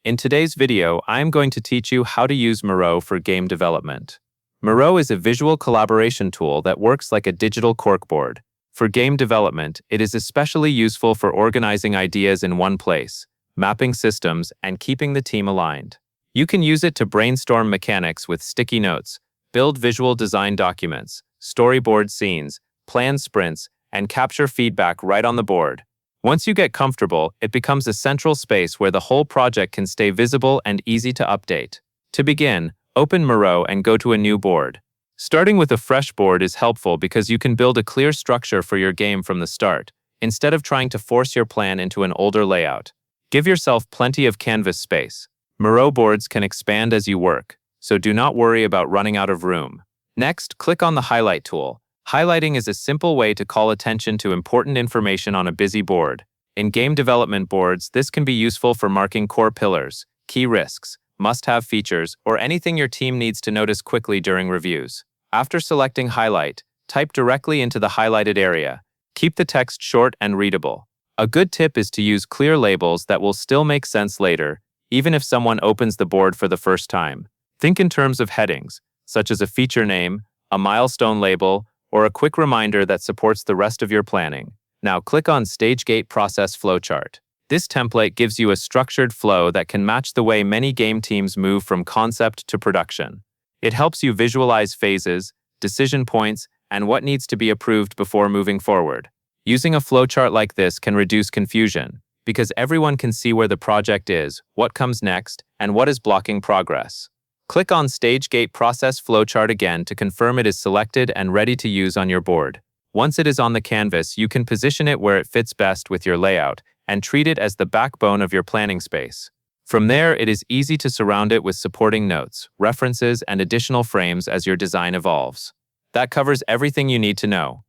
In today's video, I am going to teach you how to use Miro for game development. Miro is a visual collaboration tool that works like a digital corkboard. For game development, it is especially useful for organizing ideas in one place, mapping systems, and keeping the team aligned. You can use it to brainstorm mechanics with sticky notes, build visual design documents, storyboard scenes, plan sprints, and capture feedback right on the board. Once you get comfortable, it becomes a central space where the whole project can stay visible and easy to update. To begin, open Miro and go to a new board. Starting with a fresh board is helpful because you can build a clear structure for your game from the start, instead of trying to force your plan into an older layout. Give yourself plenty of canvas space. Miro boards can expand as you work, so do not worry about running out of room. Next, click on the Highlight tool. Highlighting is a simple way to call attention to important information on a busy board. In game development boards, this can be useful for marking core pillars, key risks, must-have features, or anything your team needs to notice quickly during reviews. After selecting Highlight, type directly into the highlighted area. Keep the text short and readable. A good tip is to use clear labels that will still make sense later, even if someone opens the board for the first time. Think in terms of headings, such as a feature name, a milestone label, or a quick reminder that supports the rest of your planning. Now click on Stage Gate Process Flowchart. This template gives you a structured flow that can match the way many game teams move from concept to production. It helps you visualize phases, decision points, and what needs to be approved before moving forward. Using a flowchart like this can reduce confusion, because everyone can see where the project is, what comes next, and what is blocking progress. Click on Stage Gate Process Flowchart again to confirm it is selected and ready to use on your board. Once it is on the canvas, you can position it where it fits best with your layout and treat it as the backbone of your planning space. From there, it is easy to surround it with supporting notes, references, and additional frames as your design evolves. That covers everything you need to know.